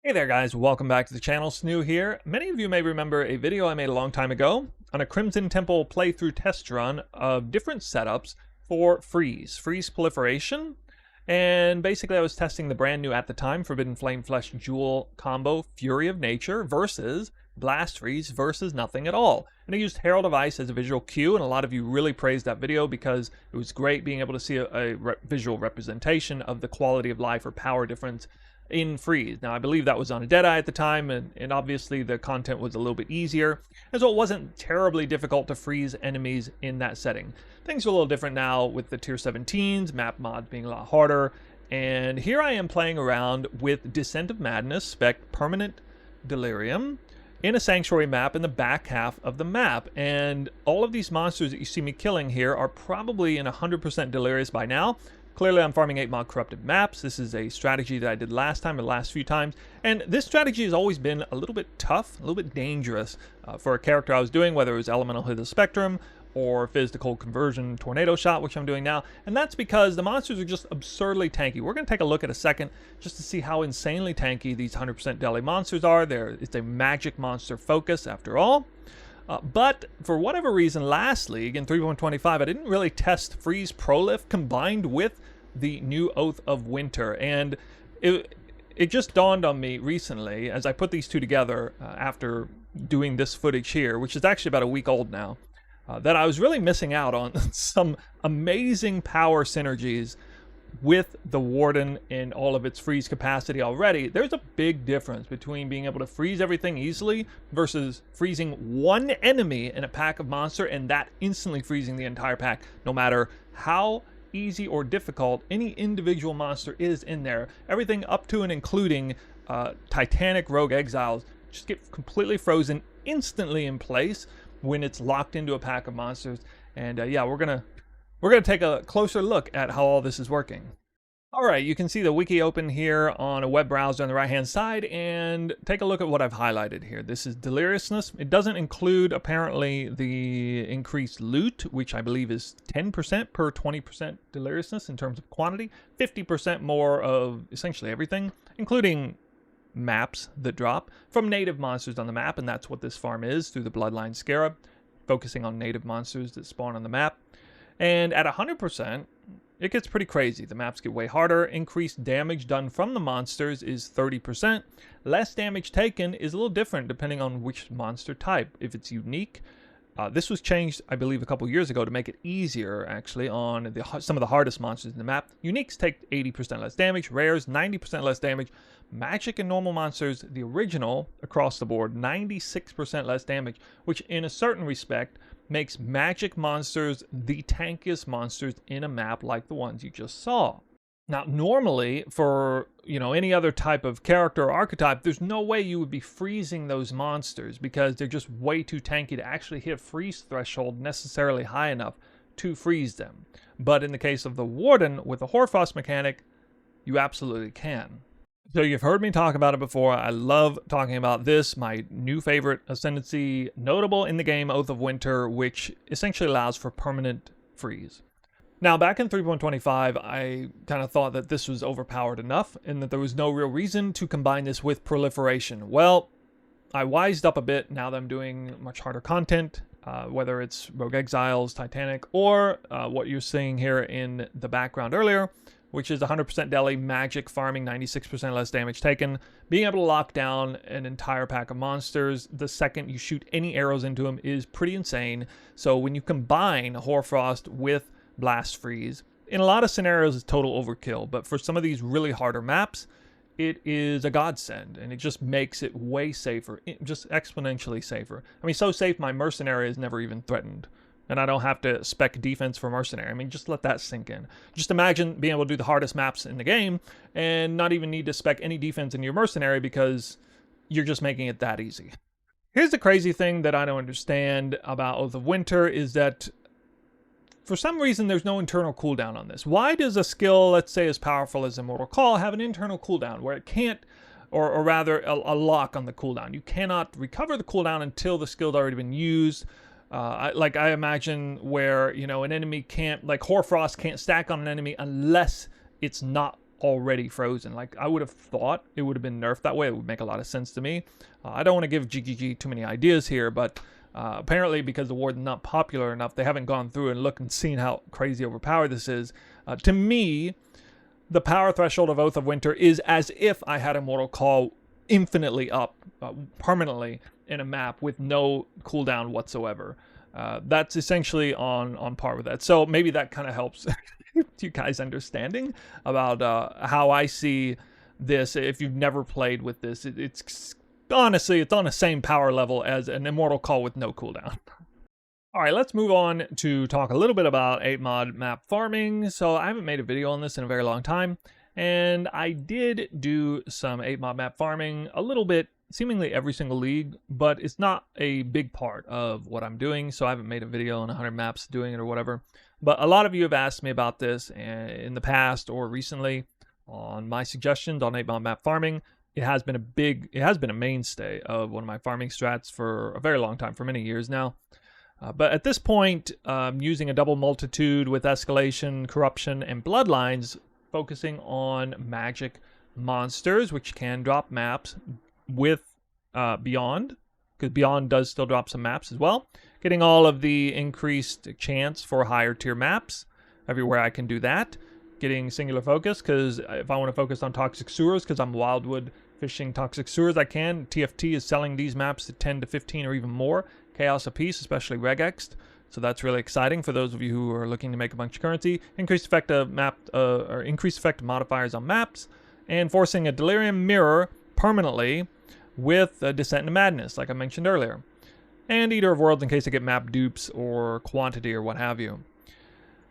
Hey there guys, welcome back to the channel. Snoo here. Many of you may remember a video I made a long time ago on a Crimson Temple playthrough test run of different setups for Freeze Proliferation. And basically I was testing the brand new at the time Forbidden Flame Flesh Jewel combo Fury of Nature versus Blast Freeze versus nothing at all. And I used Herald of Ice as a visual cue, and a lot of you really praised that video because it was great being able to see a visual representation of the quality of life or power difference in Freeze. Now, I believe that was on a Deadeye at the time, and obviously the content was a little bit easier, and so it wasn't terribly difficult to freeze enemies in that setting. Things are a little different now with the tier 17s, map mods being a lot harder, and here I am playing around with Descent of Madness, spec Permanent Delirium, in a Sanctuary map in the back half of the map, and all of these monsters that you see me killing here are probably in 100% Delirious by now. Clearly, I'm farming 8-mod corrupted maps. This is a strategy that I did last time and the last few times. And this strategy has always been a little bit tough, a little bit dangerous for a character I was doing, whether it was Elemental Hit of the Spectrum or Physical Conversion Tornado Shot, which I'm doing now. And that's because the monsters are just absurdly tanky. We're going to take a look at a second just to see how insanely tanky these 100% deli monsters are. It's a magic monster focus after all. But for whatever reason, last league in 3.25, I didn't really test Freeze Prolif combined with the new Oath of Winter. And it just dawned on me recently as I put these two together after doing this footage here, which is actually about a week old now, that I was really missing out on some amazing power synergies with the Warden in all of its freeze capacity already. There's a big difference between being able to freeze everything easily versus freezing one enemy in a pack of monster and that instantly freezing the entire pack, no matter how easy or difficult any individual monster is in there. Everything up to and including Titanic Rogue Exiles just get completely frozen instantly in place when it's locked into a pack of monsters. And yeah, we're gonna take a closer look at how all this is working. All right, you can see the wiki open here on a web browser on the right-hand side, and take a look at what I've highlighted here. This is Deliriousness. It doesn't include, apparently, the increased loot, which I believe is 10% per 20% Deliriousness in terms of quantity, 50% more of essentially everything, including maps that drop from native monsters on the map, and that's what this farm is through the Bloodline Scarab, focusing on native monsters that spawn on the map. And at 100%, it gets pretty crazy. The maps get way harder. Increased damage done from the monsters is 30%. Less damage taken is a little different depending on which monster type. If it's unique, this was changed, I believe, a couple years ago to make it easier, actually, on some of the hardest monsters in the map. Uniques take 80% less damage. Rares, 90% less damage. Magic and normal monsters, the original, across the board, 96% less damage, which in a certain respect makes magic monsters the tankiest monsters in a map like the ones you just saw. Now, normally, for any other type of character or archetype, there's no way you would be freezing those monsters because they're just way too tanky to actually hit freeze threshold necessarily high enough to freeze them. But in the case of the Warden with the Hoarfrost mechanic, you absolutely can. So you've heard me talk about it before. I love talking about this, my new favorite ascendancy, notable in the game, Oath of Winter, which essentially allows for permanent freeze. Now, back in 3.25, I kind of thought that this was overpowered enough and that there was no real reason to combine this with Proliferation. Well, I wised up a bit now that I'm doing much harder content, whether it's Rogue Exiles, Titanic, or what you're seeing here in the background earlier, which is 100% deli, magic farming, 96% less damage taken, being able to lock down an entire pack of monsters the second you shoot any arrows into them is pretty insane. So when you combine Hoarfrost with Blast Freeze, in a lot of scenarios it's total overkill, but for some of these really harder maps, it is a godsend, and it just makes it way safer, just exponentially safer. I mean, so safe my Mercenary is never even threatened. And I don't have to spec defense for Mercenary. I mean, just let that sink in. Just imagine being able to do the hardest maps in the game and not even need to spec any defense in your Mercenary because you're just making it that easy. Here's the crazy thing that I don't understand about Oath of Winter is that for some reason there's no internal cooldown on this. Why does a skill, let's say as powerful as Immortal Call, have an internal cooldown where it can't, or rather a lock on the cooldown? You cannot recover the cooldown until the skill's already been used. I imagine where, an enemy can't, like Hoarfrost can't stack on an enemy unless it's not already frozen. Like, I would have thought it would have been nerfed that way. It would make a lot of sense to me. I don't want to give GGG too many ideas here, but apparently because the Warden's not popular enough, they haven't gone through and looked and seen how crazy overpowered this is. To me, the power threshold of Oath of Winter is as if I had Immortal Call infinitely up, permanently in a map with no cooldown whatsoever. That's essentially on par with that. So maybe that kind of helps you guys understanding about how I see this. If you've never played with this, it's honestly, it's on the same power level as an Immortal Call with no cooldown. All right, let's move on to talk a little bit about 8-mod map farming. So I haven't made a video on this in a very long time, and I did do some 8-mod map farming a little bit, seemingly every single league, but it's not a big part of what I'm doing, so I haven't made a video on 100 maps doing it or whatever. But a lot of you have asked me about this in the past or recently on my suggestions on 8-mod map farming. It has been a mainstay of one of my farming strats for a very long time, for many years now. But at this point, using a double multitude with escalation, corruption, and bloodlines, focusing on magic monsters, which can drop maps with Beyond, because Beyond does still drop some maps as well. Getting all of the increased chance for higher tier maps everywhere I can do that. Getting singular focus, because if I want to focus on toxic sewers, because I'm wildwood fishing toxic sewers, I can. TFT is selling these maps to 10 to 15 or even more chaos apiece, especially regexed. So that's really exciting for those of you who are looking to make a bunch of currency. Increased effect of increased effect modifiers on maps, and forcing a Delirium mirror permanently with Descent into Madness, like I mentioned earlier. And Eater of Worlds in case I get map dupes or quantity or what have you.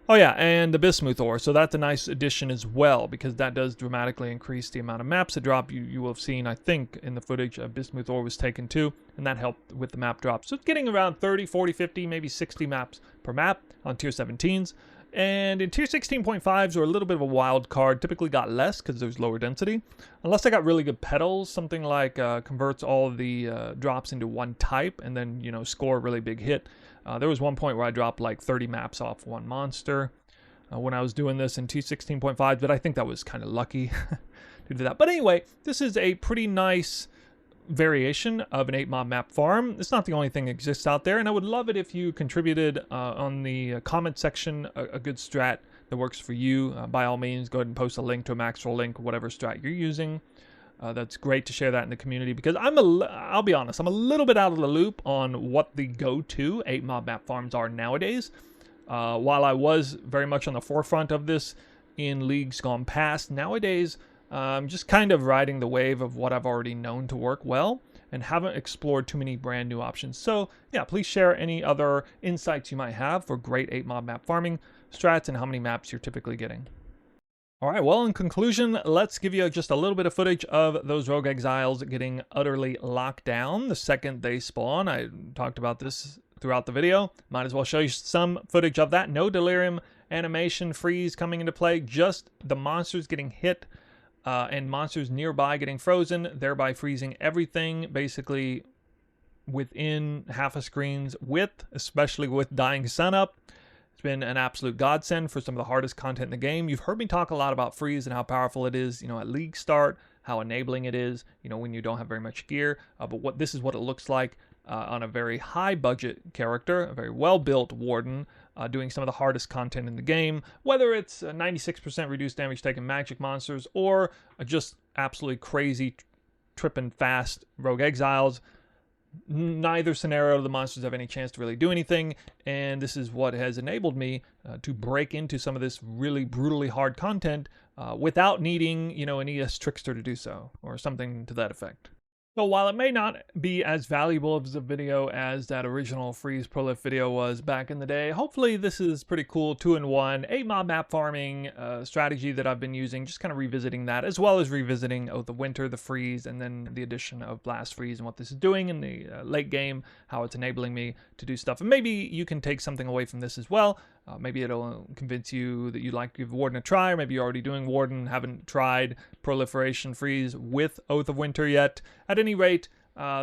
Oh yeah, and the Bismuth ore, so that's a nice addition as well, because that does dramatically increase the amount of maps that drop. You will have seen, I think, in the footage, a Bismuth ore was taken too, and that helped with the map drop. So it's getting around 30, 40, 50, maybe 60 maps per map on tier 17s. And in tier 16.5s are a little bit of a wild card, typically got less because there's lower density. Unless I got really good petals, something like converts all of the drops into one type and then, you know, score a really big hit. There was one point where I dropped like 30 maps off one monster when I was doing this in tier 16.5, but I think that was kind of lucky to do that. But anyway, this is a pretty nice variation of an 8-mod map farm. It's not the only thing that exists out there, and I would love it if you contributed on the comment section a good strat that works for you. By all means, go ahead and post a link to a max roll link, whatever strat you're using. That's great to share that in the community, because I'll be honest, I'm a little bit out of the loop on what the go-to 8-mod map farms are nowadays. While I was very much on the forefront of this in leagues gone past, nowadays I'm just kind of riding the wave of what I've already known to work well and haven't explored too many brand new options. So yeah, please share any other insights you might have for great 8-mod map farming strats and how many maps you're typically getting. All right, well, in conclusion, let's give you just a little bit of footage of those rogue exiles getting utterly locked down the second they spawn. I talked about this throughout the video. Might as well show you some footage of that. No delirium animation freeze coming into play, just the monsters getting hit and monsters nearby getting frozen, thereby freezing everything basically within half a screen's width, especially with dying sunup. It's been an absolute godsend for some of the hardest content in the game. You've heard me talk a lot about freeze and how powerful it is, you know, at league start, how enabling it is, you know, when you don't have very much gear. But this is what it looks like on a very high budget character, a very well built Warden, doing some of the hardest content in the game, whether it's 96% reduced damage taken magic monsters or just absolutely crazy tripping fast rogue exiles. Neither scenario the monsters have any chance to really do anything, and this is what has enabled me to break into some of this really brutally hard content without needing, you know, an ES trickster to do so, or something to that effect. So while it may not be as valuable of a video as that original Freeze Prolif video was back in the day, hopefully this is pretty cool 2-in-1 8-mod map farming strategy that I've been using, just kind of revisiting that, as well as revisiting Oath of Winter, the freeze, and then the addition of Blast Freeze and what this is doing in the late game, how it's enabling me to do stuff. And maybe you can take something away from this as well. Maybe it'll convince you that you'd like to give Warden a try, or maybe you're already doing Warden, haven't tried Proliferation Freeze with Oath of Winter yet. At any rate,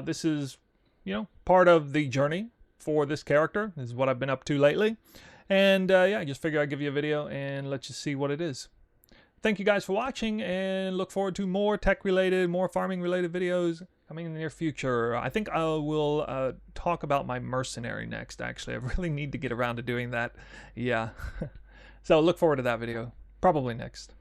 this is, you know, part of the journey for this character. This is what I've been up to lately. And yeah, I just figured I'd give you a video and let you see what it is. thank you guys for watching, and look forward to more tech-related, more farming-related videos coming in the near future. I think I will talk about my mercenary next, actually. I really need to get around to doing that. Yeah. So look forward to that video. Probably next.